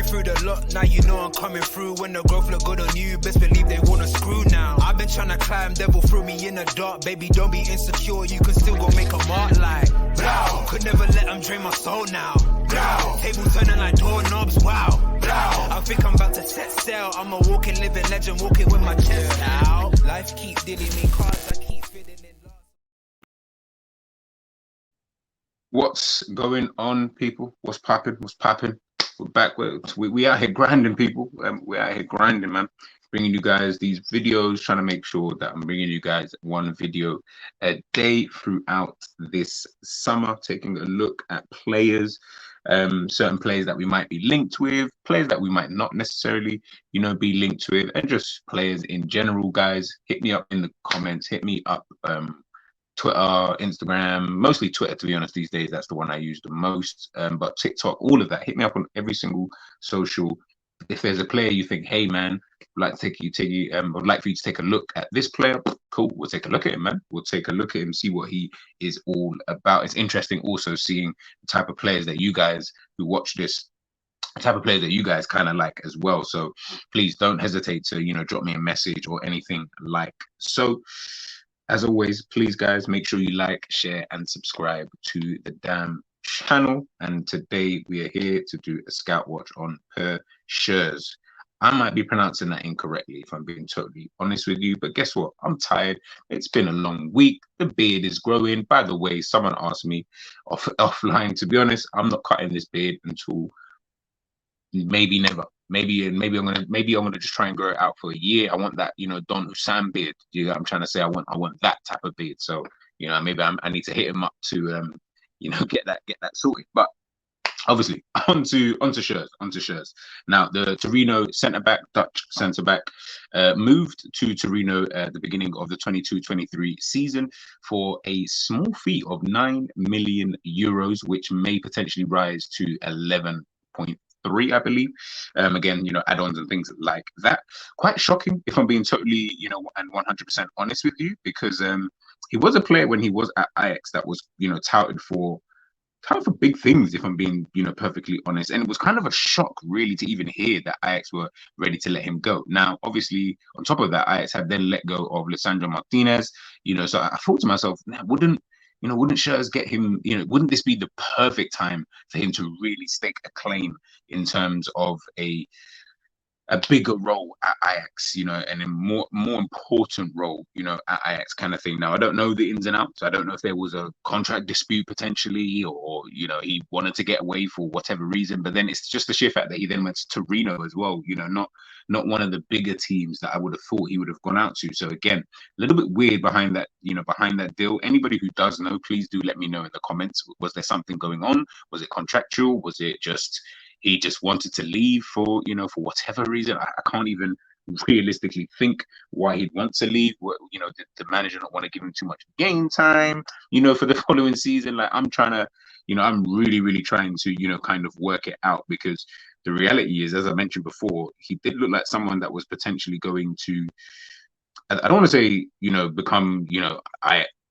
through the lot, now you know I'm coming through. When the growth look good on you, best believe they wanna screw now. I've been trying to climb, devil threw me in the dark. Baby, don't be insecure, you can still go make a mark like blow. Could never let them drain my soul now. Blow. Tables turning like doorknobs, wow. Blow. I think I'm about to set sail. I'm a walking, living legend, walking with my chest out. Life keep dealing me cards, I keep feeling it. What's going on, people? What's popping? What's popping? We're back. We out here grinding, people. We're out here grinding, man. Bringing you guys these videos, trying to make sure that I'm bringing you guys one video a day throughout this summer, taking a look at players, certain players that we might be linked with, players that we might not necessarily, be linked with, and just players in general, guys. Hit me up in the comments. Hit me up. Twitter, Instagram, mostly Twitter, to be honest, these days. That's the one I use the most. But TikTok, all of that. Hit me up on every single social. If there's a player you think, hey, man, I'd like to would like for you to take a look at this player, cool, we'll take a look at him, man. We'll take a look at him, see what he is all about. It's interesting also seeing the type of players that you guys who watch this, the type of players that you guys kind of like as well. So please don't hesitate to, drop me a message or anything like so. As always, please, guys, make sure you like, share, and subscribe to the damn channel. And today we are here to do a scout watch on Perr Schuurs. I might be pronouncing that incorrectly if I'm being totally honest with you, but guess what? I'm tired. It's been a long week. The beard is growing. By the way, someone asked me offline. To be honest, I'm not cutting this beard until maybe never. Maybe I'm gonna just try and grow it out for a year. I want that, Don Hussam beard. I'm trying to say I want that type of beard. So, maybe I need to hit him up to get that sorted. But obviously, onto Schuurs. Now, the Torino Dutch centre back, moved to Torino at the beginning of the 22-23 season for a small fee of €9 million, which may potentially rise to 11.3, I believe. Again, add-ons and things like that. Quite shocking, if I'm being totally, and 100% honest with you, because he was a player when he was at Ajax that was, touted for big things, if I'm being, perfectly honest. And it was kind of a shock, really, to even hear that Ajax were ready to let him go. Now, obviously, on top of that, Ajax had then let go of Lisandro Martinez. So I thought to myself, wouldn't Schuurs get him, wouldn't this be the perfect time for him to really stake a claim in terms of a bigger role at Ajax, and a more important role, at Ajax kind of thing. Now, I don't know the ins and outs. I don't know if there was a contract dispute potentially, or, he wanted to get away for whatever reason. But then it's just the sheer fact that he then went to Torino as well, not one of the bigger teams that I would have thought he would have gone out to. So again, a little bit weird behind that deal. Anybody who does know, please do let me know in the comments. Was there something going on? Was it contractual? Was it just he just wanted to leave for whatever reason? I can't even realistically think why he'd want to leave. Did the manager not want to give him too much game time, for the following season? Like, I'm trying to, I'm really, really trying to, kind of work it out, because the reality is, as I mentioned before, he did look like someone that was potentially going to, I don't want to say, become,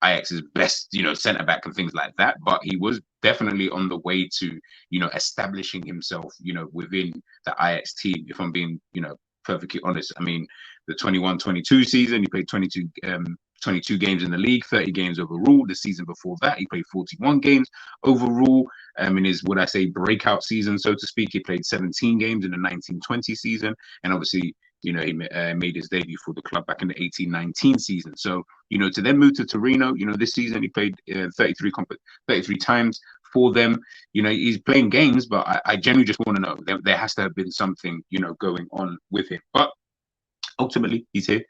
Ajax's best, centre back and things like that, but he was definitely on the way to, establishing himself, within the Ajax team. If I'm being, perfectly honest, I mean, the 21-22 season, he played 22 games in the league, 30 games overall. The season before that, he played 41 games overall. In his, would I say, breakout season, so to speak, he played 17 games in the 19-20 season, and obviously, he made his debut for the club back in the 18-19 season. So, to then move to Torino, this season he played 33 times for them. He's playing games, but I genuinely just want to know, there has to have been something, going on with him. But ultimately, he's here.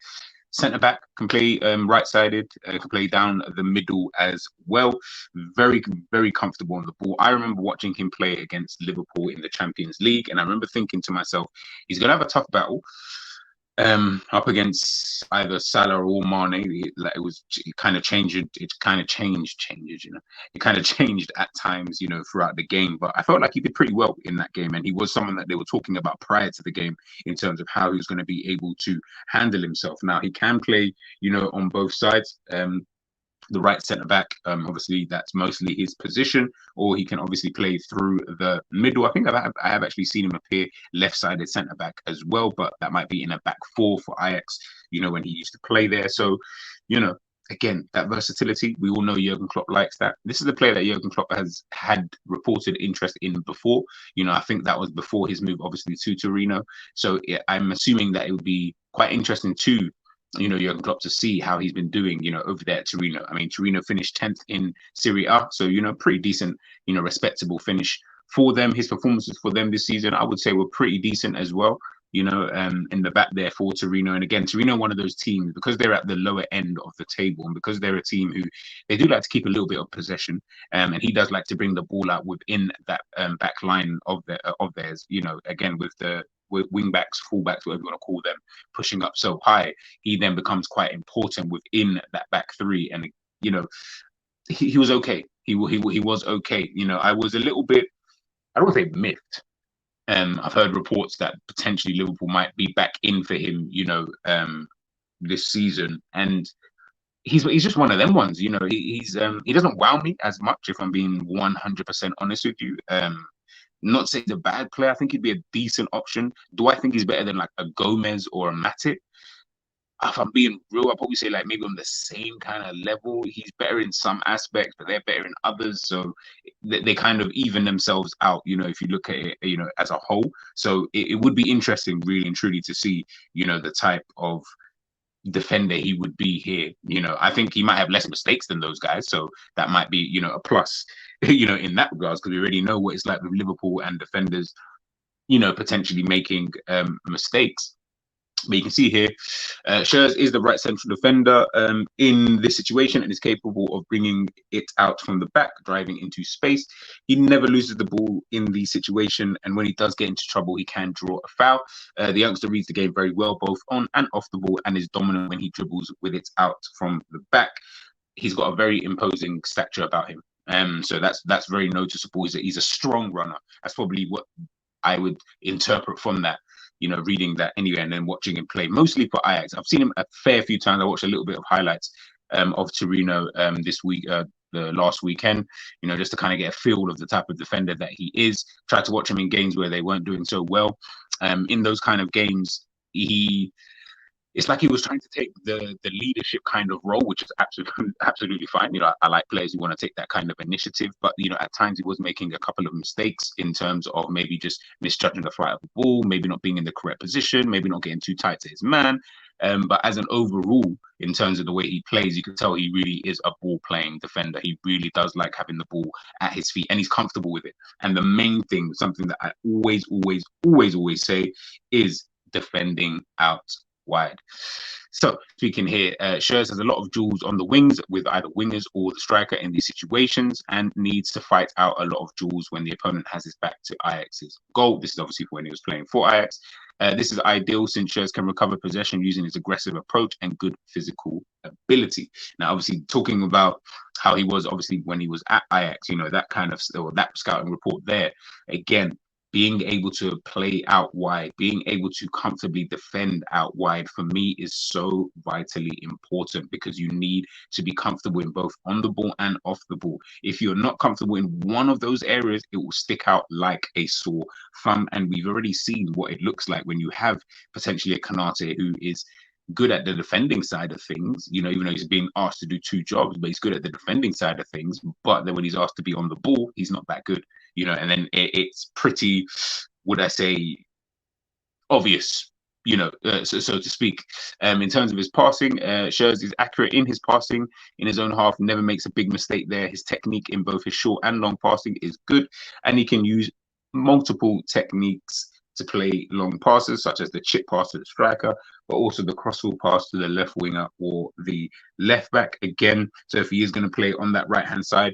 Centre back, can play right-sided, can play down the middle as well. Very, very comfortable on the ball. I remember watching him play against Liverpool in the Champions League, and I remember thinking to myself, he's going to have a tough battle up against either Salah or Mane. It kind of changed at times, throughout the game. But I felt like he did pretty well in that game, and he was someone that they were talking about prior to the game in terms of how he was going to be able to handle himself. Now, he can play, on both sides. the right centre back. Obviously, that's mostly his position, or he can obviously play through the middle. I think I have actually seen him appear left-sided centre back as well, but that might be in a back four for Ajax, when he used to play there. So, again, that versatility, we all know Jurgen Klopp likes that. This is a player that Jurgen Klopp has had reported interest in before. I think that was before his move, obviously, to Torino. So I'm assuming that it would be quite interesting to Jurgen Klopp to see how he's been doing, over there at Torino. I mean, Torino finished 10th in Serie A, so, pretty decent, respectable finish for them. His performances for them this season, I would say, were pretty decent as well, in the back there for Torino. And again, Torino, one of those teams, because they're at the lower end of the table and because they're a team who they do like to keep a little bit of possession, and he does like to bring the ball out within that back line of theirs, again, with wing backs, full backs, whatever you want to call them, pushing up so high, he then becomes quite important within that back three. And he was okay. He was okay. I was a little bit, I don't want to say miffed. I've heard reports that potentially Liverpool might be back in for him, this season, and he's just one of them ones. He doesn't wow me as much, if I'm being 100% honest with you. Not saying he's a bad player. I think he'd be a decent option. Do I think he's better than like a Gomez or a Matic? If I'm being real, I'd probably say like maybe on the same kind of level. He's better in some aspects, but they're better in others. So they kind of even themselves out, if you look at it, as a whole. So it would be interesting, really and truly, to see, the type of defender he would be here. I think he might have less mistakes than those guys, so that might be a plus in that regards, because we already know what it's like with Liverpool and defenders potentially making mistakes. But you can see here, Schuurs is the right central defender in this situation and is capable of bringing it out from the back, driving into space. He never loses the ball in the situation, and when he does get into trouble, he can draw a foul. The youngster reads the game very well, both on and off the ball, and is dominant when he dribbles with it out from the back. He's got a very imposing stature about him. So that's very noticeable. He's a strong runner. That's probably what I would interpret from that. Reading that anyway, and then watching him play, mostly for Ajax. I've seen him a fair few times. I watched a little bit of highlights of Torino this week, the last weekend, just to kind of get a feel of the type of defender that he is. Tried to watch him in games where they weren't doing so well. In those kind of games, it's like he was trying to take the leadership kind of role, which is absolutely fine. I like players who want to take that kind of initiative, but at times he was making a couple of mistakes in terms of maybe just misjudging the flight of the ball, maybe not being in the correct position, maybe not getting too tight to his man. But as an overall, in terms of the way he plays, you can tell he really is a ball-playing defender. He really does like having the ball at his feet, and he's comfortable with it. And the main thing, something that I always say, is defending out wide. So speaking here, Schuurs has a lot of duels on the wings with either wingers or the striker in these situations, and needs to fight out a lot of duels when the opponent has his back to Ajax's goal. This is obviously when he was playing for Ajax. This is ideal since Schuurs can recover possession using his aggressive approach and good physical ability. Now, obviously, talking about how he was obviously when he was at Ajax, that kind of, or that scouting report there, again, being able to play out wide, being able to comfortably defend out wide, for me, is so vitally important, because you need to be comfortable in both on the ball and off the ball. If you're not comfortable in one of those areas, it will stick out like a sore thumb. And we've already seen what it looks like when you have potentially a Konate who is good at the defending side of things, even though he's being asked to do two jobs, but he's good at the defending side of things. But then when he's asked to be on the ball, he's not that good, and then it's pretty, would I say, obvious, so to speak. In terms of his passing, Schuurs is accurate in his passing in his own half, never makes a big mistake there. His technique in both his short and long passing is good, and he can use multiple techniques to play long passes, such as the chip pass to the striker, but also the crossfield pass to the left winger or the left back again. So if he is going to play on that right-hand side,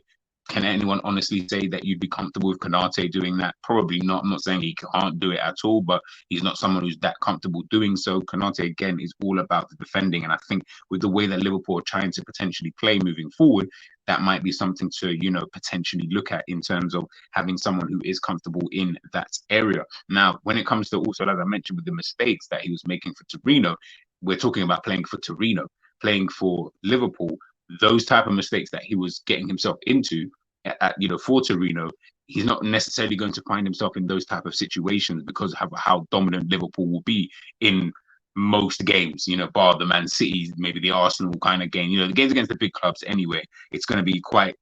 can anyone honestly say that you'd be comfortable with Konate doing that? Probably not. I'm not saying he can't do it at all, but he's not someone who's that comfortable doing so. Konate, again, is all about the defending. And I think with the way that Liverpool are trying to potentially play moving forward, that might be something to, potentially look at in terms of having someone who is comfortable in that area. Now, when it comes to also, as I mentioned, with the mistakes that he was making for Torino, we're talking about playing for Torino. Playing for Liverpool those type of mistakes that he was getting himself into at for Torino, he's not necessarily going to find himself in those type of situations because of how dominant Liverpool will be in most games, bar the Man City, maybe the Arsenal kind of game. The games against the big clubs anyway, it's going to be quite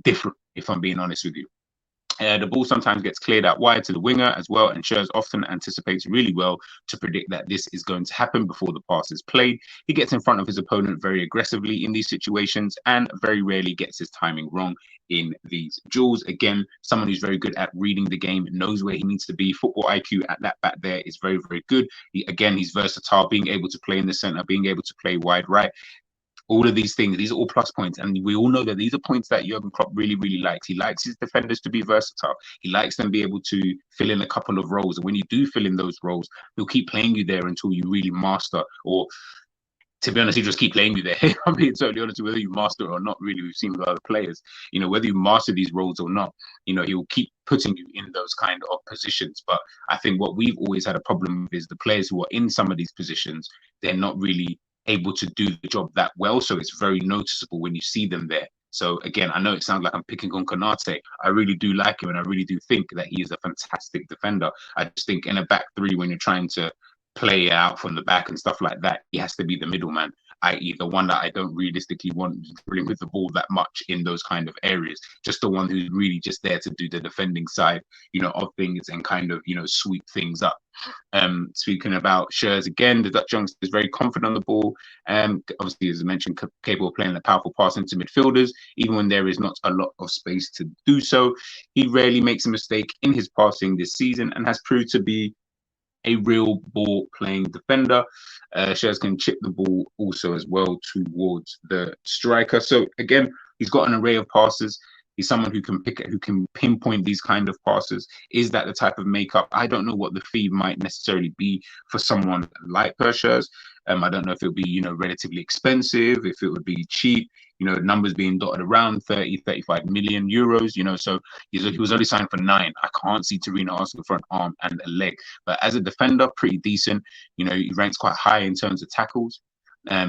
different, if I'm being honest with you. The ball sometimes gets cleared out wide to the winger as well, and Schuurs often anticipates really well to predict that this is going to happen before the pass is played. He gets in front of his opponent very aggressively in these situations and very rarely gets his timing wrong in these duels. Again, someone who's very good at reading the game, knows where he needs to be. Football IQ at that back there is very, very good. He's versatile, being able to play in the center, being able to play wide right. All of these things, these are all plus points. And we all know that these are points that Jurgen Klopp really, really likes. He likes his defenders to be versatile. He likes them to be able to fill in a couple of roles. And when you do fill in those roles, he'll keep playing you there until you really master, or to be honest, he'll just keep playing you there. I'm being totally honest, whether you master it or not, really, we've seen with other players, whether you master these roles or not, he'll keep putting you in those kind of positions. But I think what we've always had a problem with is the players who are in some of these positions, they're not really able to do the job that well, so it's very noticeable when you see them there. So again, I know it sounds like I'm picking on Konate. I really do like him, and I really do think that he is a fantastic defender. I just think in a back three, when you're trying to play out from the back and stuff like that, he has to be the middleman, i.e. the one that I don't realistically want dribbling with the ball that much in those kind of areas. Just the one who's really just there to do the defending side, of things and kind of, sweep things up. Speaking about Schuurs again, the Dutch youngster is very confident on the ball. Obviously, as I mentioned, capable of playing a powerful pass into midfielders, even when there is not a lot of space to do so. He rarely makes a mistake in his passing this season and has proved to be a real ball playing defender. Schuurs can chip the ball also as well towards the striker. So again, he's got an array of passes. He's someone who can who can pinpoint these kind of passes. Is that the type of makeup? I don't know what the fee might necessarily be for someone like Perr Schuurs. I don't know if it would be, relatively expensive, if it would be cheap, numbers being dotted around 30, 35 million euros, so he was only signed for 9. I can't see Torino asking for an arm and a leg. But as a defender, pretty decent. He ranks quite high in terms of tackles,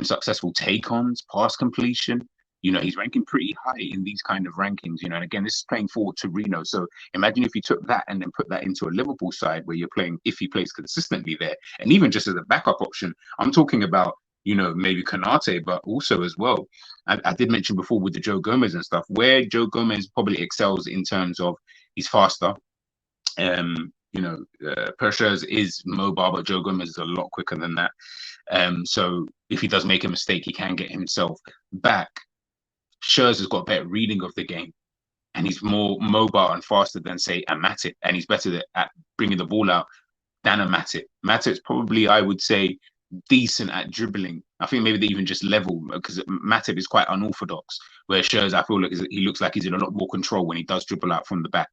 successful take-ons, pass completion. He's ranking pretty high in these kind of rankings, and again, this is playing for Torino. So imagine if you took that and then put that into a Liverpool side where you're playing, if he plays consistently there, and even just as a backup option, I'm talking about, maybe Konate, but also as well, I did mention before with the Joe Gomez and stuff, where Joe Gomez probably excels in terms of he's faster. Perr Schuurs is mobile, but Joe Gomez is a lot quicker than that. So if he does make a mistake, he can get himself back. Schuurs has got better reading of the game, and he's more mobile and faster than, say, a Matip, and he's better at bringing the ball out than a Matip. Matip's probably, I would say, decent at dribbling. I think maybe they even just level, because Matip is quite unorthodox, where Schuurs, I feel like he looks like he's in a lot more control when he does dribble out from the back.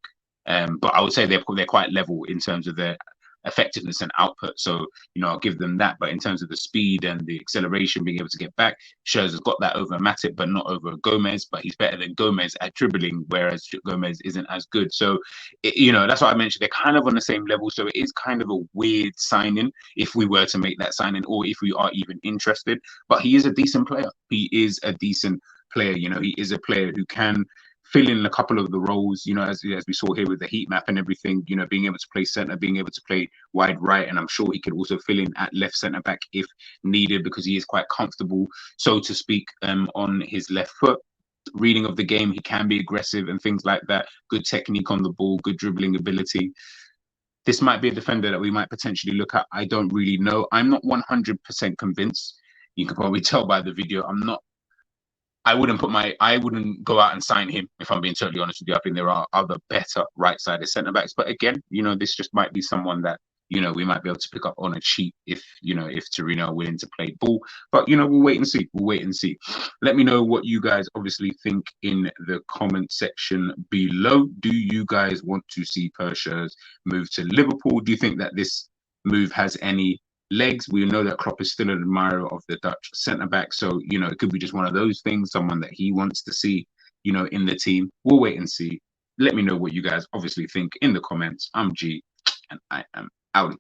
But I would say they're quite level in terms of their effectiveness and output. So, I'll give them that. But in terms of the speed and the acceleration, being able to get back, Schuurs has got that over Matip, but not over Gomez. But he's better than Gomez at dribbling, whereas Gomez isn't as good. So, that's why I mentioned they're kind of on the same level. So it is kind of a weird signing if we were to make that signing, or if we are even interested. But he is a decent player. He is a decent player. He is a player who can fill in a couple of the roles, as we saw here with the heat map and everything, being able to play centre, being able to play wide right. And I'm sure he could also fill in at left centre back if needed, because he is quite comfortable, so to speak, on his left foot. Reading of the game, he can be aggressive and things like that. Good technique on the ball, good dribbling ability. This might be a defender that we might potentially look at. I don't really know. I'm not 100% convinced. You can probably tell by the video. I wouldn't go out and sign him, if I'm being totally honest with you. I think there are other better right-sided centre-backs. But again, this just might be someone that, we might be able to pick up on a cheap if Torino are willing to play ball. But, we'll wait and see. Let me know what you guys obviously think in the comment section below. Do you guys want to see Perr Schuurs move to Liverpool? Do you think that this move has any legs? We know that Klopp is still an admirer of the Dutch centre-back, so it could be just one of those things, someone that he wants to see in the team. We'll wait and see. Let me know what you guys obviously think in the comments. I'm G, and I am out.